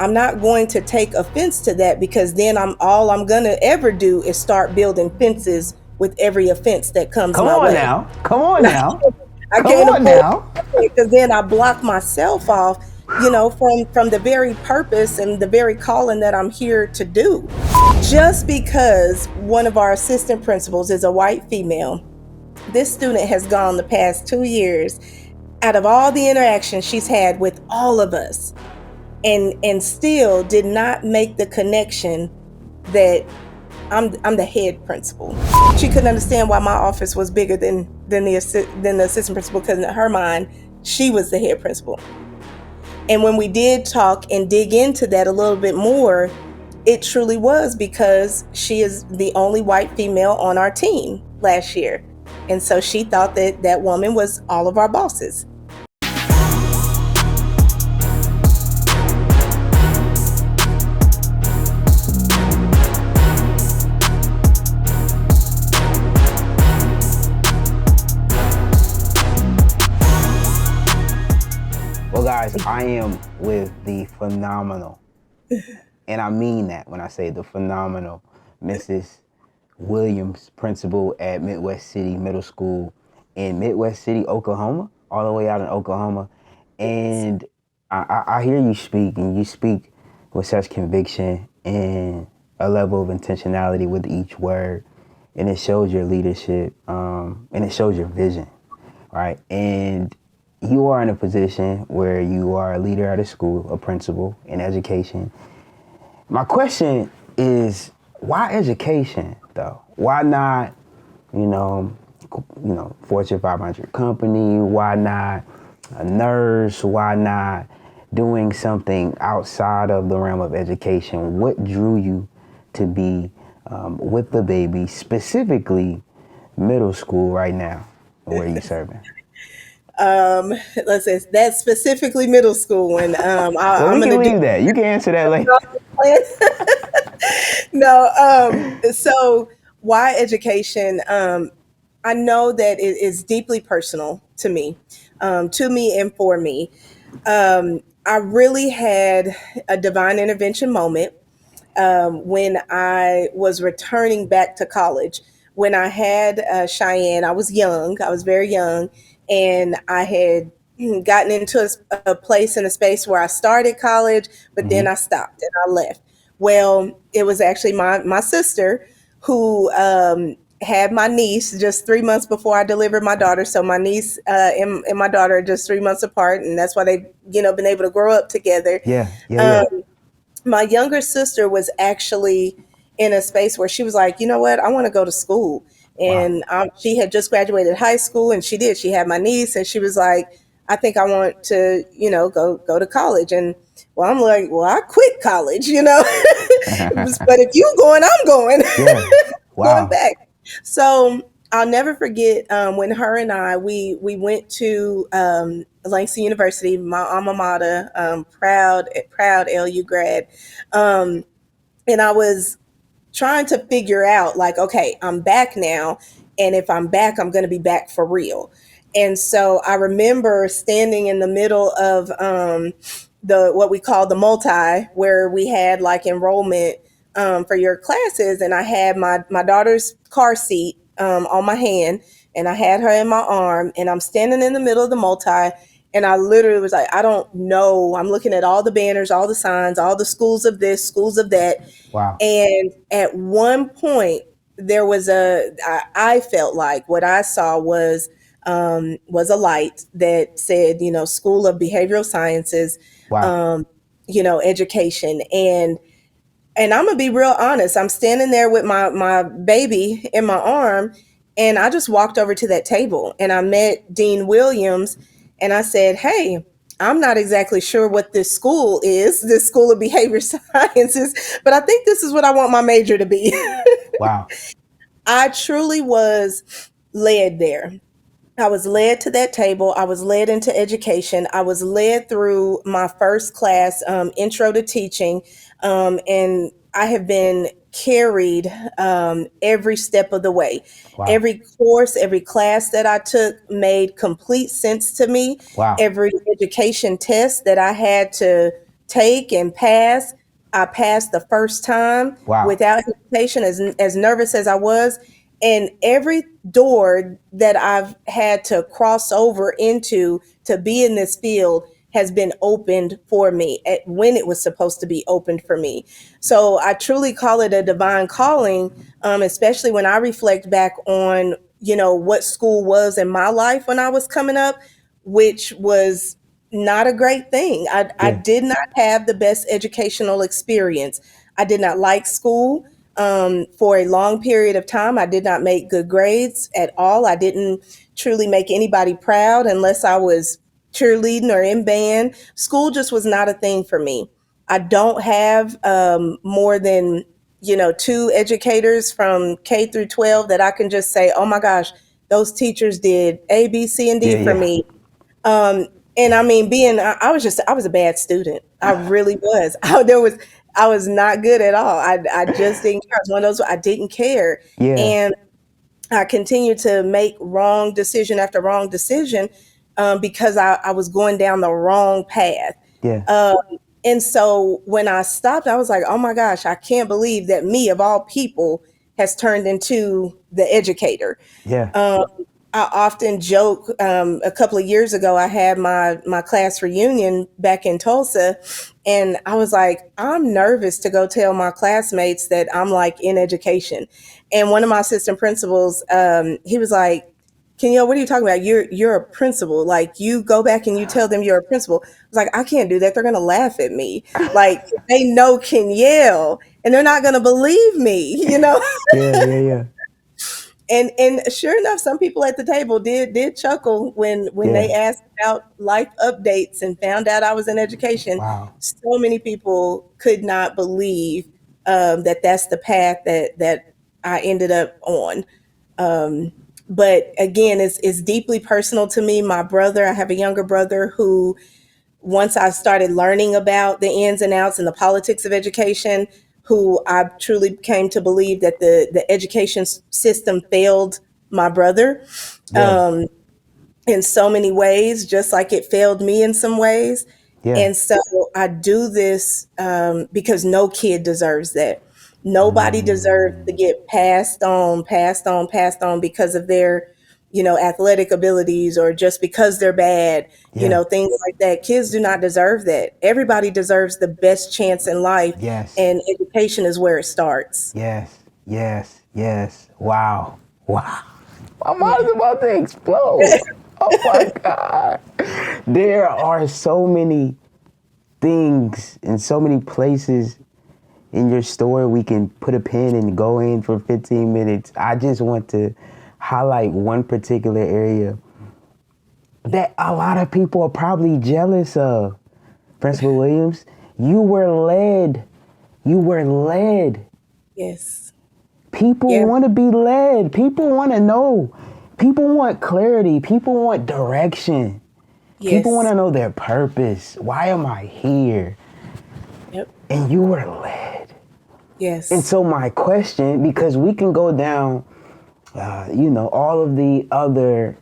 I'm not going to take offense to that, because then I'm going to ever do is start building fences with every offense that comes Come my on way. now. Come on now. I Come can't on afford now. it, because then I block myself off, from the very purpose and the very calling that I'm here to do. Just because one of our assistant principals is a white female, this student has gone the past 2 years, out of all the interactions she's had with all of us, and still did not make the connection that I'm the head principal. She couldn't understand why my office was bigger than the assistant principal, because in her mind she was the head principal. And when we did talk and dig into that a little bit more, it truly was because she is the only white female on our team last year. And so she thought that that woman was all of our bosses. Well, guys, I am with the phenomenal, and I mean that when I say the phenomenal, Mrs. Williams, principal at Midwest City Middle School in Midwest City, Oklahoma, all the way out in Oklahoma. And I hear you speak, and you speak with such conviction and a level of intentionality with each word. And it shows your leadership, and it shows your vision, right? And you are in a position where you are a leader at a school, a principal in education. My question is, why education though? Why not, Fortune 500 company? Why not a nurse? Why not doing something outside of the realm of education? What drew you to be with the baby, specifically middle school right now, where you serving? Let's say that's specifically middle school, and Well, I'm we gonna can do. leave that. You can answer that later. No, so why education? I know that it is deeply personal to me and for me. I really had a divine intervention moment when I was returning back to college. When I had Cheyenne, I was young, I was very young, and I had gotten into a place in a space where I started college, but then Mm-hmm. I stopped and I left. Well, it was actually my sister who had my niece just 3 months before I delivered my daughter. So my niece and my daughter are just 3 months apart, and that's why they've been able to grow up together. Yeah, yeah, Um, yeah. my younger sister was actually in a space where she was like, you know what, I want to go to school. Wow. And she had just graduated high school, and she did. She had my niece, and she was like, I think I want to, go to college. And well, I'm like, well, I quit college, but if you going, I'm going, Yeah. going Wow. back. So I'll never forget when her and I we went to Langston University, my alma mater, proud LU grad, um, and I was trying to figure out like, okay, I'm back now, and if I'm back, I'm going to be back for real. And so I remember standing in the middle of the what we call the multi, where we had like enrollment for your classes, and I had my daughter's car seat on my hand, and I had her in my arm, and I'm standing in the middle of the multi. And I literally was like, I don't know. I'm looking at all the banners, all the signs, all the schools of this, schools of that. Wow. And at one point, there was I felt like what I saw was a light that said, School of Behavioral Sciences, Wow. education. And I'm gonna be real honest. I'm standing there with my baby in my arm, and I just walked over to that table and I met Dean Williams, and I said, "Hey, I'm not exactly sure what this school is, this School of Behavior Sciences, but I think this is what I want my major to be." Wow. I truly was led there. I was led to that table. I was led into education. I was led through my first class, Intro to Teaching, and I have been carried every step of the way. Wow. Every course, every class that I took made complete sense to me. Wow. Every education test that I had to take and pass. I passed the first time Wow. without hesitation, as nervous as I was. And every door that I've had to cross over into to be in this field has been opened for me at when it was supposed to be opened for me. So I truly call it a divine calling, especially when I reflect back on, what school was in my life when I was coming up, which was not a great thing. I Yeah. did not have the best educational experience. I did not like school. For a long period of time, I did not make good grades at all. I didn't truly make anybody proud unless I was cheerleading or in band. School just was not a thing for me. I don't have more than two educators from K through 12 that I can just say, oh my gosh, those teachers did A, B, C, and D Yeah. for Yeah. me. And I mean, I was a bad student. I really was. I was not good at all. I just didn't care. I was one of those, I didn't care. Yeah. And I continued to make wrong decision after wrong decision, because I was going down the wrong path. Yeah. Um, and so when I stopped, I was like, oh my gosh, I can't believe that me, of all people, has turned into the educator. Yeah. Um, I often joke. A couple of years ago, I had my class reunion back in Tulsa, and I was like, I'm nervous to go tell my classmates that I'm like in education. And one of my assistant principals, he was like, Kenyelle, what are you talking about? You're a principal. Like, you go back and you tell them you're a principal. I was like, I can't do that. They're gonna laugh at me. Like, they know Kenyelle, and they're not gonna believe me. Yeah. Yeah. Yeah. And sure enough, some people at the table did chuckle when Yeah. they asked about life updates and found out I was in education. Wow. So many people could not believe that that's the path that I ended up on. Um, but again, it's deeply personal to me. My brother, I have a younger brother who, once I started learning about the ins and outs and the politics of education, who I truly came to believe that the education system failed my brother. Yeah. Um, in so many ways, just like it failed me in some ways. Yeah. And so I do this because no kid deserves that. Nobody deserves to Mm. get passed on because of their, athletic abilities, or just because they're bad, Yeah. things like that. Kids do not deserve that. Everybody deserves the best chance in life, Yes. and education is where it starts. Yes. Yes. Yes. Wow. Wow. My Yeah. mind's about to explode. Oh my God. There are so many things and so many places in your story we can put a pin and go in for 15 minutes. I just want to highlight one particular area that a lot of people are probably jealous of. Principal Williams, you were led. You were led. Yes. People Yeah. want to be led. People want to know. People want clarity. People want direction. People want Yes. to know their purpose. Why am I here? Yep. And you were led. And Yes. so my question, because we can go down, all of the other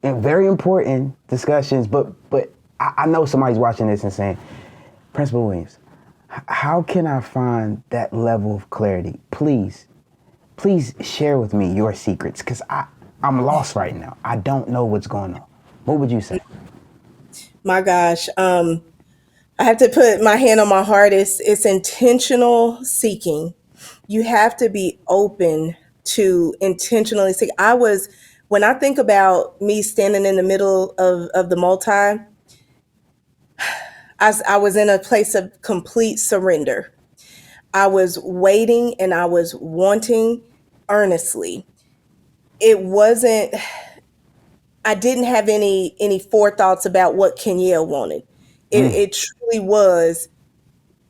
and very important discussions, but I know somebody's watching this and saying, Principal Williams, how can I find that level of clarity? Please share with me your secrets, because I'm lost right now. I don't know what's going on. What would you say? My gosh. I have to put my hand on my heart. It's intentional seeking. You have to be open to intentionally seek. When I think about me standing in the middle of the multi, I was in a place of complete surrender. I was waiting and I was wanting earnestly. It wasn't, I didn't have any forethoughts about what Kenyelle wanted. Mm, It truly was,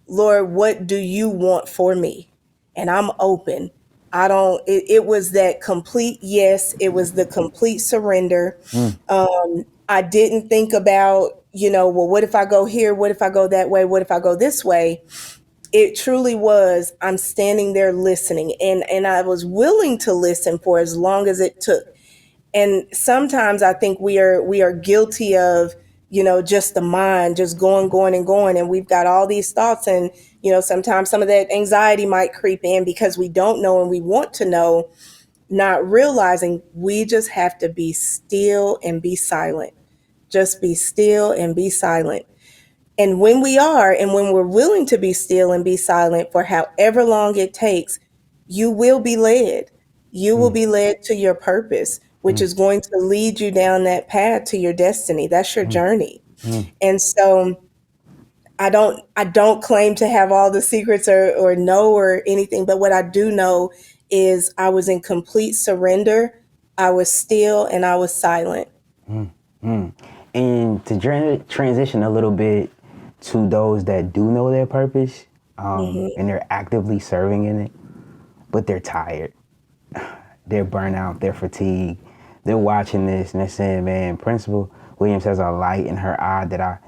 Lord, what do you want for me? And I'm open. It was that complete yes. It was the complete surrender. mm, I didn't think about, well, what if I go here? What if I go that way? What if I go this way? It truly was, I'm standing there listening, and I was willing to listen for as long as it took. And sometimes I think we are guilty of just the mind just going and going, and we've got all these thoughts, and sometimes some of that anxiety might creep in because we don't know and we want to know, not realizing we just have to be still and be silent. Just be still and be silent. And when we are, and when we're willing to be still and be silent for however long it takes, you will be led. You will Mm, be led to your purpose, which mm, is going to lead you down that path to your destiny. That's your mm, journey. mm, And so I don't claim to have all the secrets or know or anything, but what I do know is I was in complete surrender. I was still and I was silent. mm, mm. And to transition a little bit to those that do know their purpose, Hmm. and they're actively serving in it, but they're tired, they're burnt out, they're fatigued, they're watching this and they're saying, man, Principal Williams has a light in her eye that I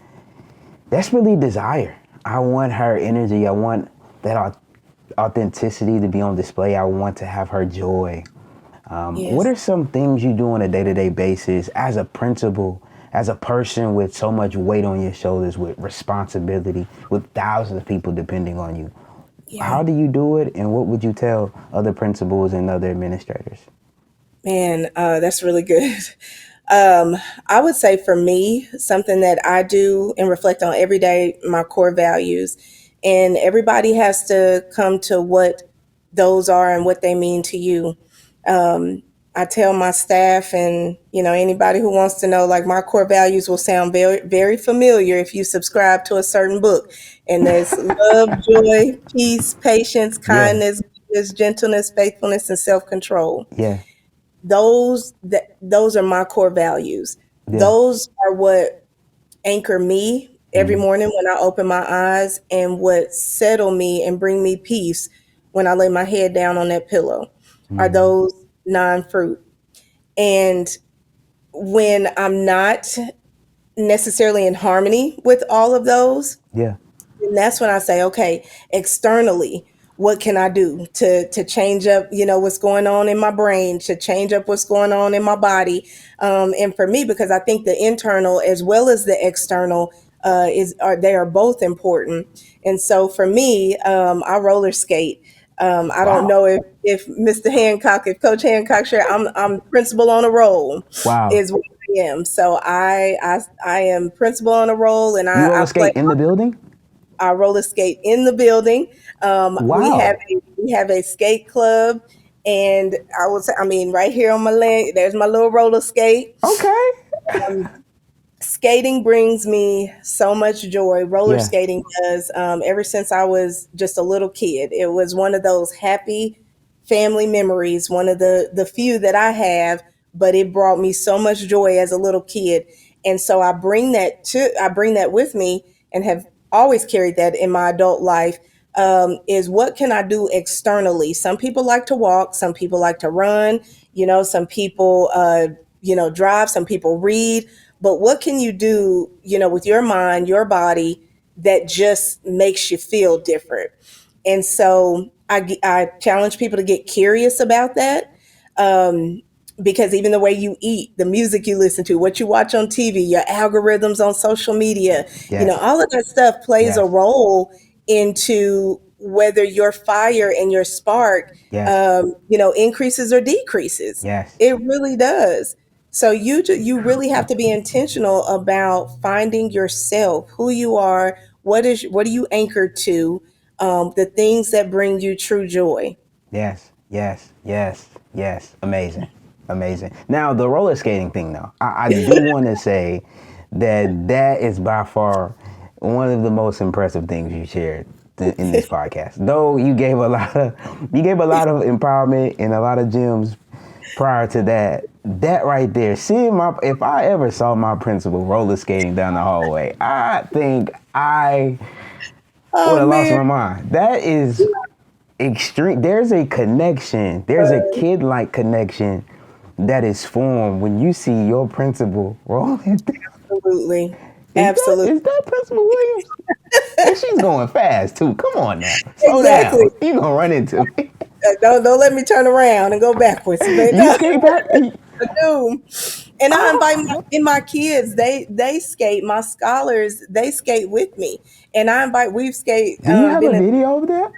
desperately desire. I want her energy. I want that authenticity to be on display. I want to have her joy. What Yes. are some things you do on a day-to-day basis as a principal, as a person with so much weight on your shoulders, with responsibility, with thousands of people depending on you? Yeah. How do you do it, and what would you tell other principals and other administrators? Man, that's really good. Um, I would say for me, something that I do and reflect on every day, my core values, and everybody has to come to what those are and what they mean to you. Um, I tell my staff and anybody who wants to know, like, my core values will sound very very familiar if you subscribe to a certain book, and there's love, joy, peace, patience, Yeah, kindness, goodness, gentleness, faithfulness, and self control. yeah, Those are my core values. yeah. Those are what anchor me every Mm, morning when I open my eyes, and what settle me and bring me peace when I lay my head down on that pillow, are mm, those non-fruit. And when I'm not necessarily in harmony with all of those, yeah, and that's when I say, okay, externally, what can I do to change up, what's going on in my brain, to change up what's going on in my body, and for me, because I think the internal as well as the external they are both important. And so for me, I roller skate. I don't wow, know if Mr. Hancock, if Coach Hancock shared, I'm principal on a roll, wow. is what I am. So I am principal on a roll, and You I roller play. skate in the building? I roller skate in the building. Wow. We have a skate club, and I mean, right here on my leg, there's my little roller skate. Okay. Skating brings me so much joy. Roller Yeah. skating does. Ever since I was just a little kid, it was one of those happy family memories. One of the few that I have, but it brought me so much joy as a little kid, and so I bring that with me, and have always carried that in my adult life. Is what can I do externally? Some people like to walk. Some people like to run. Some people drive. Some people read, but what can you do, with your mind, your body, that just makes you feel different? And so I challenge people to get curious about that. Um, because even the way you eat, the music you listen to, what you watch on TV, your algorithms on social media, Yes. all of that stuff plays a Yes. role into whether your fire and your spark, Yes. increases or decreases. Yes. It really does. So you really have to be intentional about finding yourself, who you are, what are you anchored to, the things that bring you true joy. Yes. Yes. Yes. Yes. Amazing. Amazing. Now the roller skating thing, though, I do want to say that that is by far one of the most impressive things you shared in this podcast. Though you gave a lot of empowerment and a lot of gems prior to that. That right there, seeing if I ever saw my principal roller skating down the hallway, I think I would Oh have lost man. my mind. That is extreme. There's a connection. There's a kid-like connection that is formed when you see your principal rolling down. Absolutely. Is that Absolutely. Principal Williams? And she's going fast too. Come on now, slow Exactly. down. You gonna run into me? Don't let me turn around and go backwards. But You no, skate back? I do. And I invite Oh, my kids. They skate. My scholars, they skate with me, and I invite. We've do you have a been in. video of that?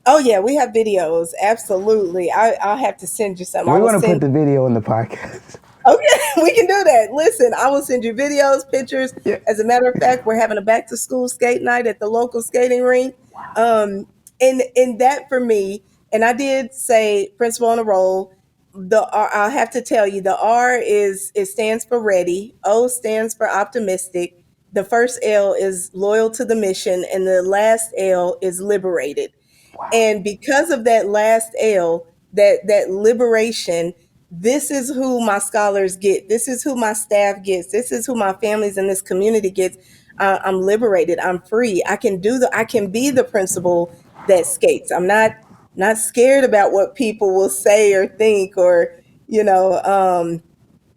Oh yeah, we have videos. Absolutely. I'll have to send you some. I We're will gonna put send. the video in the podcast. Okay, we can do that. Listen, I will send you videos, pictures. Yeah. As a matter of fact, we're having a back to school skate night at the local skating rink. Um, and that for me, and I did say principal on a roll. The R, I'll have to tell you, the R is it stands for ready. O stands for optimistic. The first L is loyal to the mission, and the last L is liberated. Wow. And because of that last L, that liberation, this is who my scholars get. This is who my staff gets. This is who my families in this community gets. I'm liberated. I'm free. I can be the principal that skates. I'm not scared about what people will say or think, or you know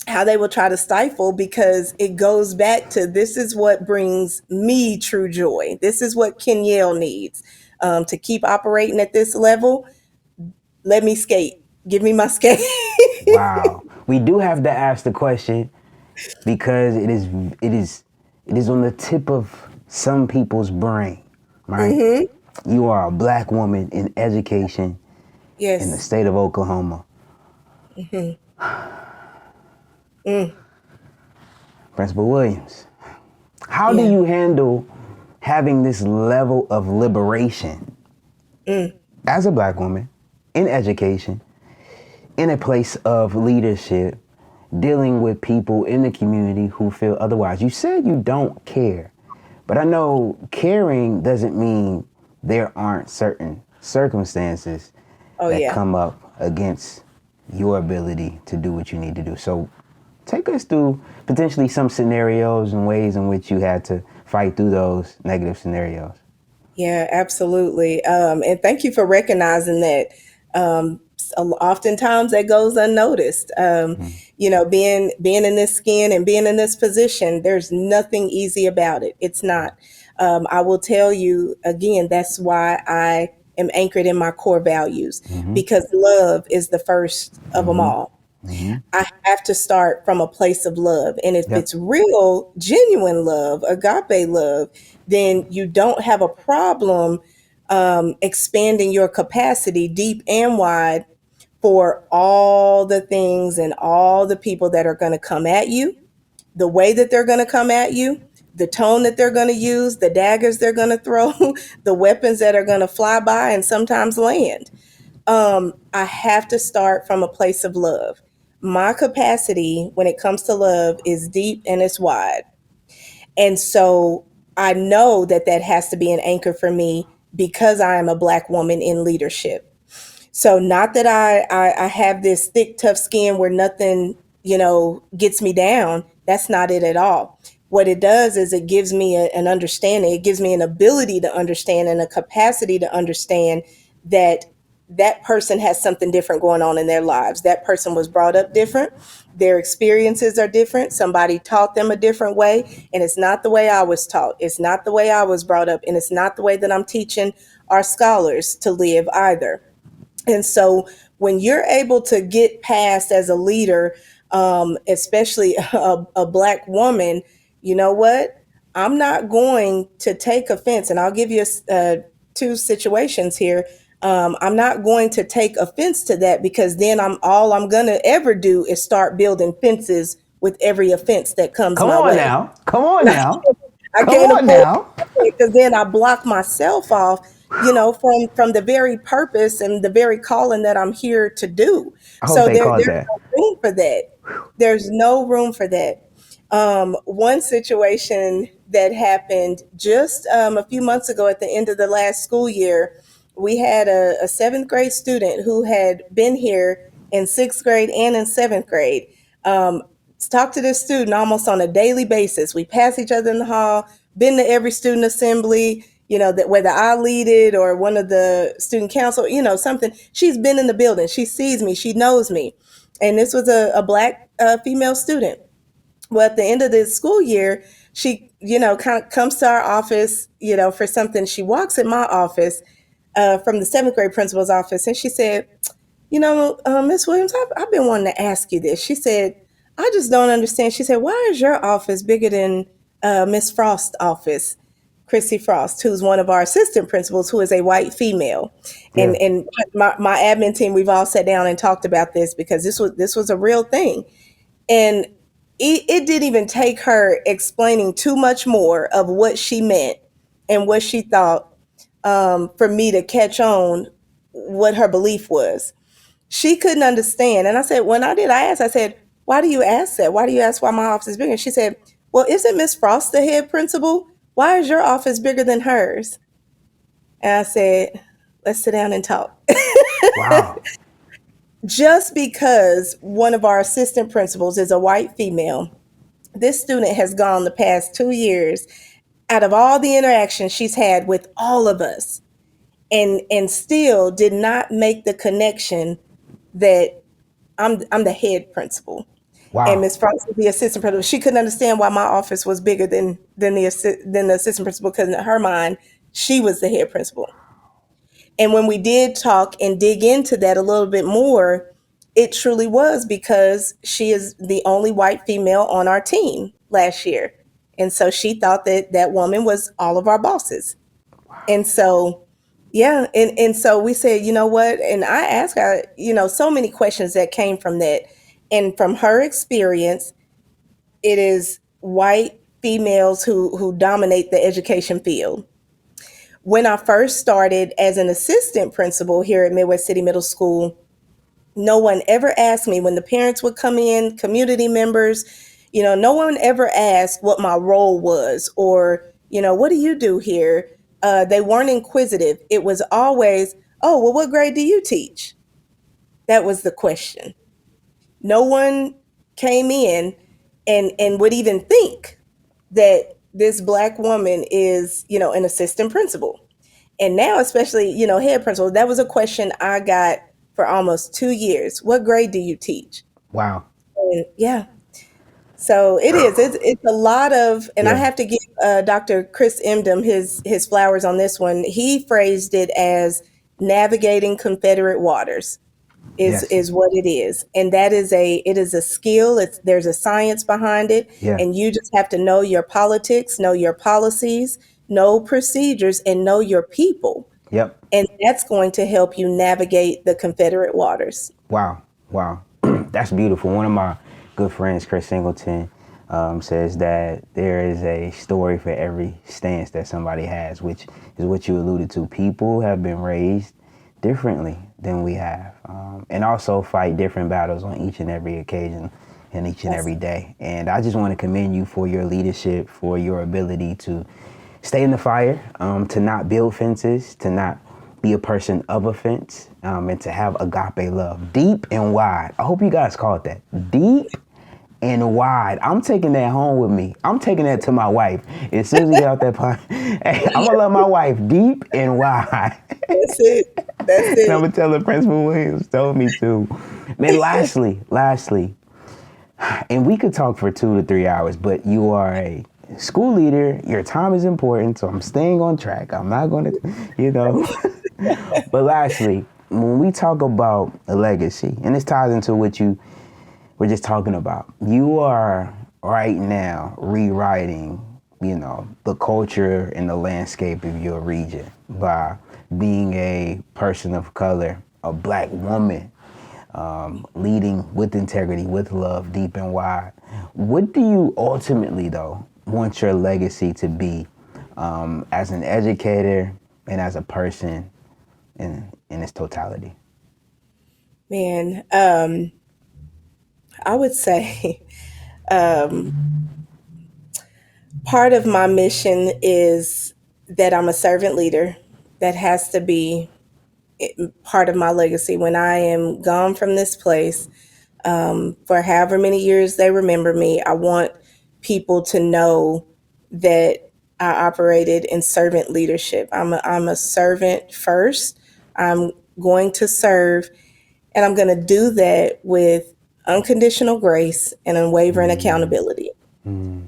how they will try to stifle, because it goes back to, this is what brings me true joy. This is what Kenyelle needs to keep operating at this level. Let me skate. Give me my skate. Wow. We do have to ask the question because it is it is on the tip of some people's brain, right? Hmm. You are a black woman in education in the Yes. state of Oklahoma. Hmm. Mm. Principal Williams, how do Yeah. you handle having this level of liberation Mm. as a black woman in education, in a place of leadership, dealing with people in the community who feel otherwise? You said you don't care, but I know caring doesn't mean there aren't certain circumstances Oh that yeah. come up against your ability to do what you need to do. So take us through potentially some scenarios and ways in which you had to fight through those negative scenarios. Yeah, absolutely. And thank you for recognizing that. Oftentimes that goes unnoticed. Mm-hmm. Being in this skin and being in this position, there's nothing easy about it. It's not. I will tell you again. That's why I am anchored in my core values, Mm-hmm. because love is the first of them Mm-hmm. all. Mm-hmm. I have to start from a place of love. And if Yep. it's real, genuine love, agape love, then you don't have a problem expanding your capacity deep and wide for all the things and all the people that are going to come at you, the way that they're going to come at you, the tone that they're going to use, the daggers they're going to throw, the weapons that are going to fly by and sometimes land. I have to start from a place of love. My capacity when it comes to love is deep and it's wide. And so I know that that has to be an anchor for me because I am a Black woman in leadership. So not that I have this thick, tough skin where nothing, gets me down. That's not it at all. What it does is it gives me an understanding. It gives me an ability to understand and a capacity to understand that that person has something different going on in their lives. That person was brought up different. Their experiences are different. Somebody taught them a different way. And it's not the way I was taught. It's not the way I was brought up. And it's not the way that I'm teaching our scholars to live either. And so when you're able to get past as a leader, especially a Black woman, you know what? I'm not going to take offense. And I'll give you two situations here. I'm not going to take offense to that, because then I'm going to ever do is start building fences with every offense that comes Come my on way. now. Come on now. I Come can't on afford now. it, because then I block myself off, from the very purpose and the very calling that I'm here to do. I hope So they there's caught that. no room for that. There's no room for that. One situation that happened just a few months ago at the end of the last school year, we had a seventh grade student who had been here in sixth grade and in seventh grade. Um, Talk to this student almost on a daily basis. We pass each other in the hall, been to every student assembly, that whether I lead it or one of the student council, something. She's been in the building. She sees me. She knows me. And this was a Black female student. Well, at the end of the school year, she, kind of comes to our office, for something. She walks in my office from the seventh grade principal's office, and she said, Miss Williams, I've been wanting to ask you this. She said, I just don't understand. She said, why is your office bigger than Miss Frost's office? Chrissy Frost, who's one of our assistant principals, who is a white female. And Yeah. my admin team, we've all sat down and talked about this because this was a real thing. And it didn't even take her explaining too much more of what she meant and what she thought, for me to catch on what her belief was. She couldn't understand. And I said, when I asked, I said, why do you ask that? Why do you ask why my office is bigger? And she said, well, isn't Miss Frost the head principal? Why is your office bigger than hers? And I said, let's sit down and talk. Wow. Just because one of our assistant principals is a white female, this student has gone the past 2 years, out of all the interactions she's had with all of us, and still did not make the connection that I'm the head principal and Wow. Miss Frost is the assistant principal. She couldn't understand why my office was bigger than the assistant principal, because in her mind she was the head principal. And when we did talk and dig into that a little bit more, it truly was because she is the only white female on our team last year. And so she thought that that woman was all of our bosses. And so, yeah, and so we said, you know what? And I asked her, so many questions that came from that. And from her experience, it is white females who dominate the education field. When I first started as an assistant principal here at Midwest City Middle School, no one ever asked me when the parents would come in, community members, no one ever asked what my role was or, what do you do here? They weren't inquisitive. It was always, oh, well, what grade do you teach? That was the question. No one came in and would even think that this black woman is, an assistant principal. And now, especially, head principal, that was a question I got for almost 2 years. What grade do you teach? Wow. And yeah, so it is. It's a lot of, and I Yeah. have to give Dr. Chris Emdom his flowers on this one. He phrased it as navigating Confederate waters Yes. is what it is, and it is a skill. There's a science behind it, Yeah. and you just have to know your politics, know your policies, know procedures, and know your people, Yep. and that's going to help you navigate the Confederate waters. Wow. Wow. That's beautiful. One of my good friends, Chris Singleton, says that there is a story for every stance that somebody has, which is what you alluded to. People have been raised differently than we have, and also fight different battles on each and every occasion and each and Yes. every day. And I just want to commend you for your leadership, for your ability to stay in the fire, to not build fences, to not be a person of offense, and to have agape love, deep and wide. I hope you guys caught that. Deep and wide. I'm taking that home with me. I'm taking that to my wife. As soon as we get out that point, hey, I'm gonna love my wife deep and wide. That's it. That's And I'm it. gonna tell her Principal Williams told me to. Man, lastly, and we could talk for 2 to 3 hours, but you are a school leader. Your time is important, so I'm staying on track. I'm not gonna, you know. But lastly, when we talk about a legacy, and this ties into what you were just talking about, you are right now rewriting, the culture and the landscape of your region by being a person of color, a black woman, leading with integrity, with love, deep and wide. What do you ultimately, though, want your legacy to be, as an educator and as a person in its totality? Man, I would say part of my mission is that I'm a servant leader. That has to be part of my legacy. When I am gone from this place, for however many years they remember me, I want people to know that I operated in servant leadership. I'm a servant first. I'm going to serve, and I'm going to do that with unconditional grace and unwavering accountability. Mm,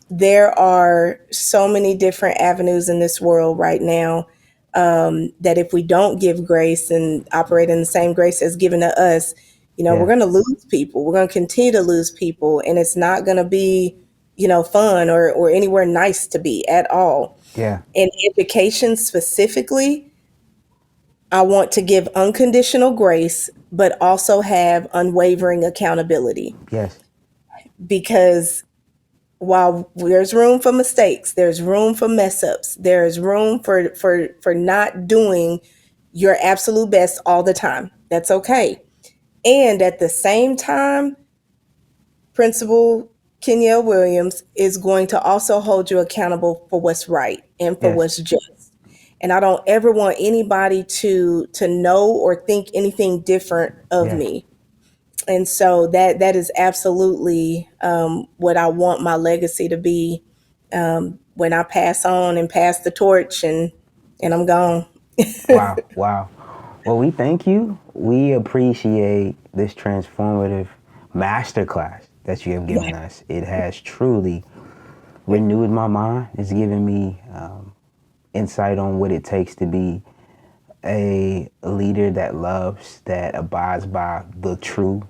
There are so many different avenues in this world right now, that if we don't give grace and operate in the same grace as given to us, We're Yeah. going to lose people. We're going to continue to lose people, and it's not going to be, fun or anywhere nice to be at all. Yeah. In education specifically, I want to give unconditional grace, but also have unwavering accountability, Yes. because while there's room for mistakes, there's room for mess ups, there's room for not doing your absolute best all the time. That's okay. And at the same time, Principal Kenyelle Williams is going to also hold you accountable for what's right and for Yes. what's just. And I don't ever want anybody to know or think anything different of Yes. me. And so that is absolutely what I want my legacy to be, when I pass on and pass the torch and I'm gone. Wow. Wow. Well, we thank you. We appreciate this transformative masterclass that you have given us. It has truly renewed my mind. It's given me insight on what it takes to be a leader that loves, that abides by the true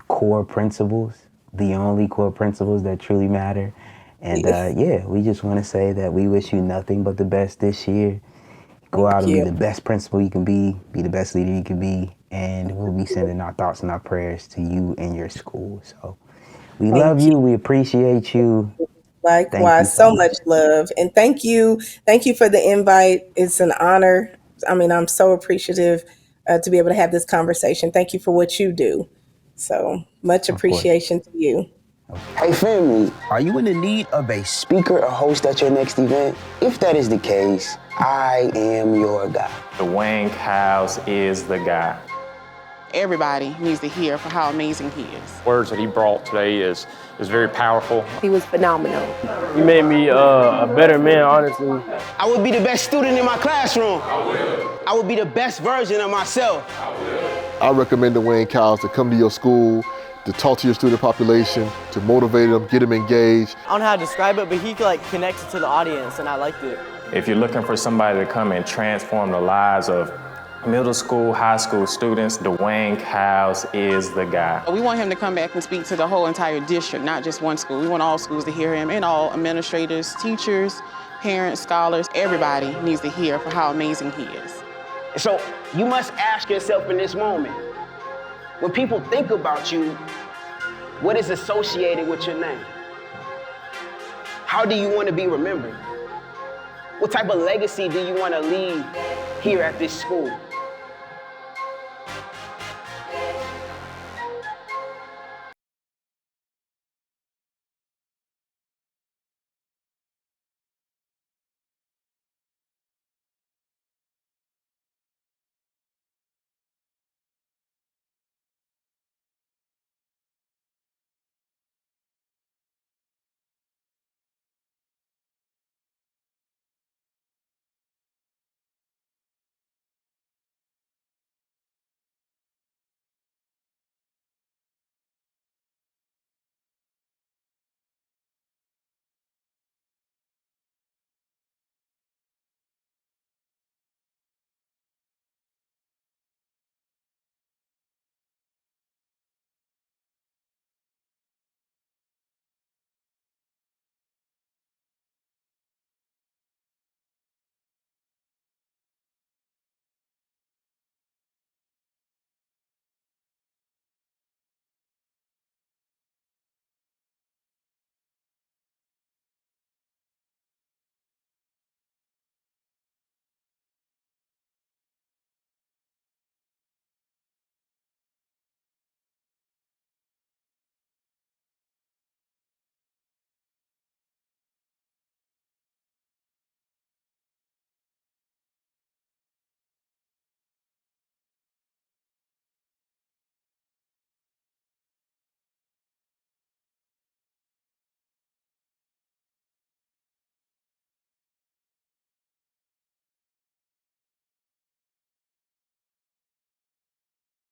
core principles, the only core principles that truly matter. And yeah, we just want to say that we wish you nothing but the best this year. Go out Thank and be you. the best principal you can be the best leader you can be, and we'll be sending our thoughts and our prayers to you and your school. So we love Thank you. you. We appreciate you. Thank you Likewise, so so much much. love. And thank you. Thank you for the invite. It's an honor. I mean, I'm so appreciative to be able to have this conversation. Thank you for what you do. So much Of course. appreciation to you. Hey family, are you in the need of a speaker or host at your next event? If that is the case, I am your guy. Dwayne House is the guy. Everybody needs to hear for how amazing he is. Words that he brought today is very powerful. He was phenomenal. You made me a better man, honestly. I would be the best student in my classroom. I would be the best version of myself. I recommend Dwayne Cowles to come to your school, to talk to your student population, to motivate them, get them engaged. I don't know how to describe it, but he connected to the audience, and I liked it. If you're looking for somebody to come and transform the lives of middle school, high school students, Dwayne House is the guy. We want him to come back and speak to the whole entire district, not just one school. We want all schools to hear him, and all administrators, teachers, parents, scholars. Everybody needs to hear for how amazing he is. So you must ask yourself in this moment, when people think about you, what is associated with your name? How do you want to be remembered? What type of legacy do you want to leave here at this school?